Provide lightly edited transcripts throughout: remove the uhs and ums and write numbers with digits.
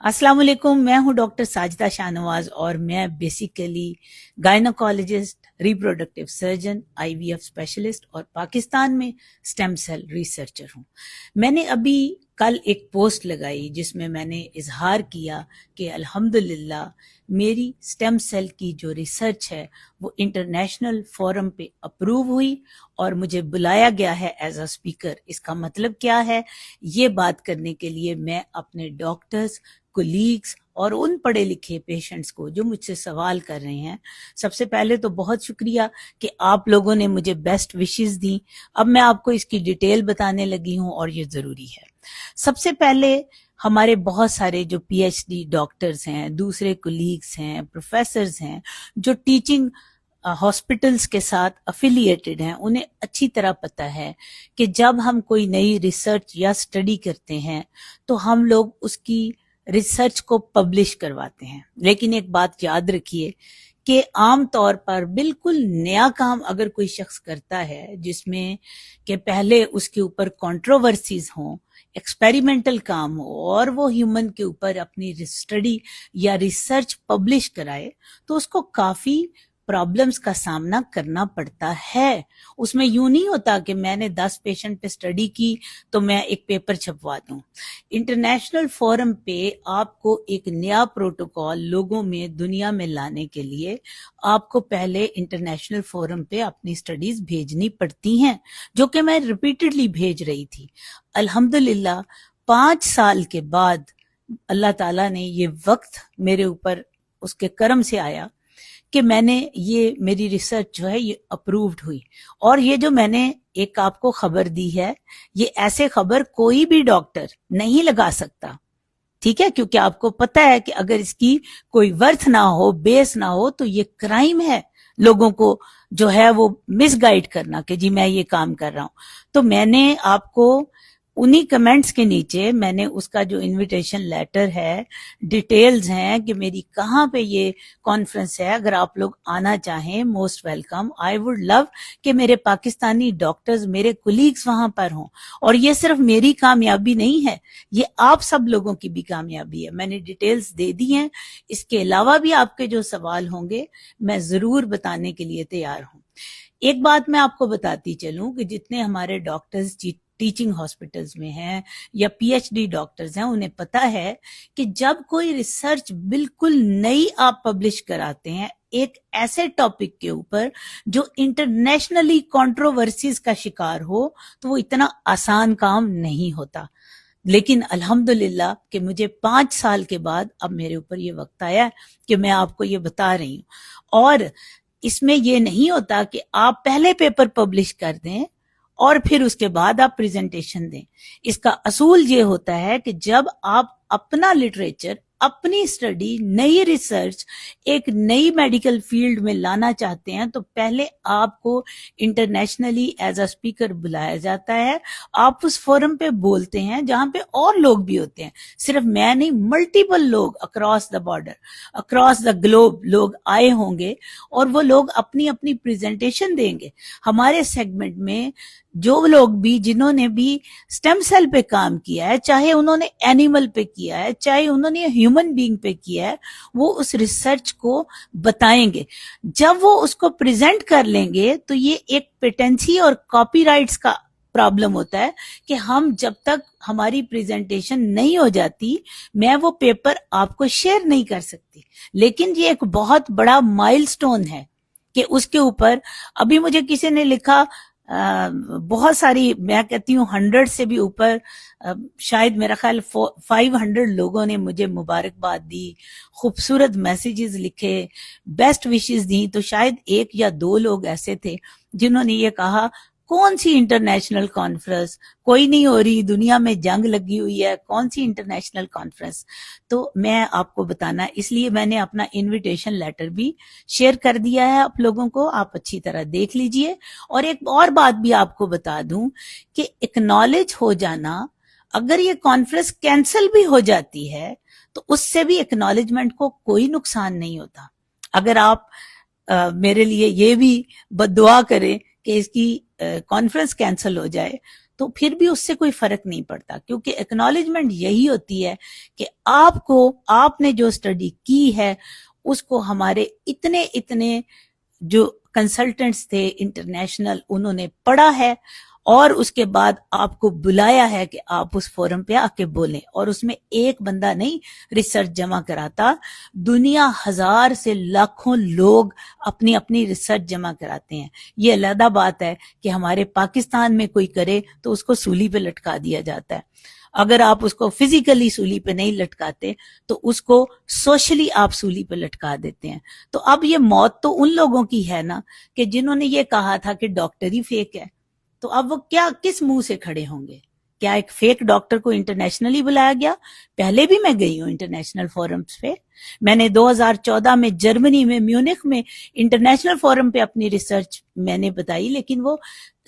अस्सलाम वालेकुम। मैं हूं डॉक्टर साजिदा शाहनवाज और मैं basically gynaecologist, reproductive surgeon, IVF specialist और पाकिस्तान में स्टेम सेल रिसर्चर हूं। मैंने अभी कल एक पोस्ट लगाई जिसमें मैंने इजहार किया कि अल्हम्दुलिल्लाह मेरी स्टेम सेल की जो रिसर्च है वो इंटरनेशनल फोरम पे अप्रूव हुई और मुझे बुलाया गया है एज अ स्पीकर। इसका मतलब क्या है, ये बात करने के लिए मैं अपने डॉक्टर्स, कोलीग्स और उन पढ़े लिखे पेशेंट्स को जो मुझसे सवाल कर रहे हैं, सबसे पहले तो बहुत शुक्रिया कि आप लोगों ने मुझे बेस्ट विशेस दी। अब मैं आपको इसकी डिटेल बताने लगी हूं और ये जरूरी है। सबसे पहले हमारे बहुत सारे जो पीएचडी डॉक्टर्स हैं, दूसरे कोलीग्स हैं, प्रोफेसर्स हैं जो टीचिंग हॉस्पिटल्स के साथ अफिलिएटेड हैं, उन्हें अच्छी तरह पता है कि जब हम कोई नई रिसर्च या स्टडी करते हैं तो हम लोग उसकी रिसर्च को पब्लिश करवाते हैं। लेकिन एक बात याद रखिए कि आम तौर पर बिल्कुल नया काम अगर कोई शख्स करता है जिसमें कि पहले उसके ऊपर कंट्रोवर्सीज हों, एक्सपेरिमेंटल काम हो और वो ह्यूमन के ऊपर अपनी स्टडी या रिसर्च पब्लिश कराए, तो उसको काफी प्रॉब्लम्स का सामना करना पड़ता है। उसमें यूं नहीं होता कि मैंने 10 पेशेंट पे स्टडी की तो मैं एक पेपर छपवा दूं। इंटरनेशनल फोरम पे आपको एक नया प्रोटोकॉल लोगों में, दुनिया में लाने के लिए आपको पहले इंटरनेशनल फोरम पे अपनी स्टडीज भेजनी पड़ती हैं, जो कि मैं रिपीटेडली भेज रही थी। अल्हम्दुलिल्लाह 5 साल के बाद अल्लाह ताला ने ये वक्त मेरे ऊपर उसके करम से आया कि मैंने ये मेरी रिसर्च जो है ये अप्रूव्ड हुई। और ये जो मैंने एक आपको खबर दी है, ये ऐसे खबर कोई भी डॉक्टर नहीं लगा सकता, ठीक है? क्योंकि आपको पता है कि अगर इसकी कोई वर्थ ना हो, बेस ना हो, तो ये क्राइम है लोगों को जो है वो मिसगाइड करना कि जी मैं ये काम कर रहा हूं। तो मैंने आपको उन्हीं कमेंट्स के नीचे मैंने उसका जो इनविटेशन लेटर है, डिटेल्स हैं कि मेरी कहाँ पे ये कॉन्फ्रेंस है, अगर आप लोग आना चाहें most welcome. I would love कि मेरे पाकिस्तानी डॉक्टर्स, मेरे कोलीग्स वहां पर हों। और ये सिर्फ मेरी कामयाबी नहीं है, ये आप सब लोगों की भी कामयाबी है। मैंने डिटेल्स दे दी हैं। इसके अलावा भी आपके जो सवाल होंगे मैं जरूर बताने के लिए तैयार हूं। एक बात मैं आपको बताती चलूं कि जितने हमारे डॉक्टर्स टीचिंग हॉस्पिटल्स में हैं या पीएचडी डॉक्टर्स हैं, उन्हें पता है कि जब कोई रिसर्च बिल्कुल नई आप पब्लिश कराते हैं एक ऐसे टॉपिक के ऊपर जो इंटरनेशनली कंट्रोवर्सीज का शिकार हो, तो वो इतना आसान काम नहीं होता। लेकिन अल्हम्दुलिल्लाह कि मुझे 5 साल के बाद अब मेरे ऊपर ये वक्त आया कि मैं आपको ये बता रही हूं। और इसमें ये नहीं होता कि आप पहले पेपर पब्लिश कर दें और फिर उसके बाद आप प्रेजेंटेशन दें। इसका असूल ये होता है कि जब आप अपना लिटरेचर, अपनी स्टडी, नई रिसर्च एक नई मेडिकल फील्ड में लाना चाहते हैं तो पहले आपको इंटरनेशनली एज अ स्पीकर बुलाया जाता है। आप उस फोरम पे बोलते हैं जहां पे और लोग भी होते हैं, सिर्फ मैं नहीं, मल्टीपल लोग across the border, across the globe लोग आए होंगे और वो लोग अपनी अपनी प्रेजेंटेशन देंगे। हमारे सेगमेंट में जो लोग भी, जिन्होंने भी स्टेम सेल पे काम किया है, चाहे उन्होंने एनिमल पे किया है, चाहे उन्होंने ह्यूमन बीइंग पे किया है, वो उस रिसर्च को बताएंगे। जब वो उसको प्रेजेंट कर लेंगे तो ये एक पेटेंसी और कॉपीराइट्स का प्रॉब्लम होता है कि हम जब तक हमारी प्रेजेंटेशन नहीं हो जाती, मैं वो पेपर आपको शेयर नहीं कर सकती। लेकिन ये एक बहुत बड़ा माइलस्टोन है कि उसके ऊपर अभी मुझे किसी ने लिखा, बहुत सारी, मैं कहती हूँ 100 से भी ऊपर, शायद मेरा ख्याल 500 लोगों ने मुझे मुबारकबाद दी, खूबसूरत मैसेजेस लिखे, बेस्ट विशेस दी। तो शायद 1 या 2 लोग ऐसे थे जिन्होंने ये कहा, कौन सी इंटरनेशनल कॉन्फ्रेंस, कोई नहीं हो रही, दुनिया में जंग लगी हुई है, कौन सी इंटरनेशनल कॉन्फ्रेंस। तो मैं आपको बताना, इसलिए मैंने अपना इनविटेशन लेटर भी शेयर कर दिया है आप लोगों को, आप अच्छी तरह देख लीजिए। और एक और बात भी आपको बता दूं कि एक्नॉलेज हो जाना, अगर ये कॉन्फ्रेंस कैंसिल भी हो जाती है तो उससे भी एक्नॉलेजमेंट को कोई नुकसान नहीं होता। अगर आप मेरे लिए ये भी बद्दुआ करें कि इसकी कॉन्फ्रेंस कैंसिल हो जाए, تو پھر بھی اس سے کوئی فرق نہیں پڑتا، کیونکہ ایکنالجمنٹ یہی ہوتی ہے کہ آپ نے جو اسٹڈی کی ہے اس کو ہمارے اتنے جو کنسلٹنٹس تھے انٹرنیشنل انہوں نے پڑھا ہے، اور اس کے بعد آپ کو بلایا ہے کہ آپ اس فورم پہ آ کے بولیں، اور اس میں ایک بندہ نہیں ریسرچ جمع کراتا، دنیا 1000 سے لاکھوں لوگ اپنی ریسرچ جمع کراتے ہیں۔ یہ علیحدہ بات ہے کہ ہمارے پاکستان میں کوئی کرے تو اس کو سولی پہ لٹکا دیا جاتا ہے، اگر آپ اس کو فزیکلی سولی پہ نہیں لٹکاتے تو اس کو سوشلی آپ سولی پہ لٹکا دیتے ہیں۔ تو اب یہ موت تو ان لوگوں کی ہے نا کہ جنہوں نے یہ کہا تھا کہ ڈاکٹر ہی فیک ہے، تو اب وہ کس منہ سے کھڑے ہوں گے؟ کیا ایک فیک ڈاکٹر کو انٹرنیشنلی بلایا گیا؟ پہلے بھی میں گئی ہوں انٹرنیشنل فورمز پہ، میں نے 2014 میں جرمنی میں میونخ میں انٹرنیشنل فورم پہ اپنی ریسرچ میں نے بتائی، لیکن وہ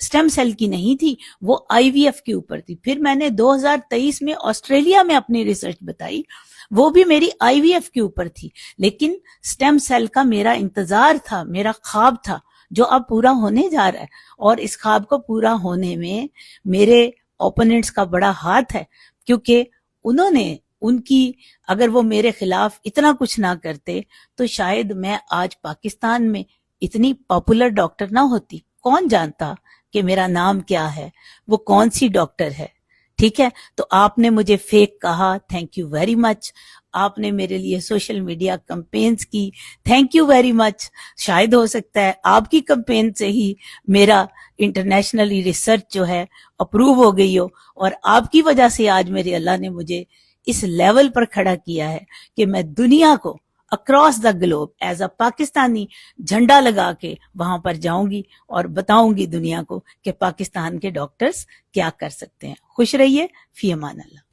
سٹیم سیل کی نہیں تھی، وہ آئی وی ایف کے اوپر تھی۔ پھر میں نے 2023 میں آسٹریلیا میں اپنی ریسرچ بتائی، وہ بھی میری آئی وی ایف کے اوپر تھی، لیکن سٹیم سیل کا میرا انتظار تھا، میرا خواب تھا جو اب پورا ہونے جا رہا ہے، اور اس خواب کو پورا ہونے میں میرے اوپوننٹس کا بڑا ہاتھ ہے، کیونکہ انہوں نے اگر وہ میرے خلاف اتنا کچھ نہ کرتے تو شاید میں آج پاکستان میں اتنی پاپولر ڈاکٹر نہ ہوتی۔ کون جانتا کہ میرا نام کیا ہے، وہ کون سی ڈاکٹر ہے؟ ٹھیک ہے، تو آپ نے مجھے فیک کہا، تھینک یو ویری مچ۔ آپ نے میرے لیے سوشل میڈیا کمپینز کی، تھینک یو ویری مچ۔ شاید ہو سکتا ہے آپ کی کمپین سے ہی میرا انٹرنیشنلی ریسرچ جو ہے اپروو ہو گئی ہو، اور آپ کی وجہ سے آج میرے اللہ نے مجھے اس لیول پر کھڑا کیا ہے کہ میں دنیا کو across the globe as a Pakistani جھنڈا لگا کے وہاں پر جاؤں گی اور بتاؤں گی دنیا کو کہ پاکستان کے ڈاکٹرز کیا کر سکتے ہیں۔ خوش رہیے، فی امان اللہ۔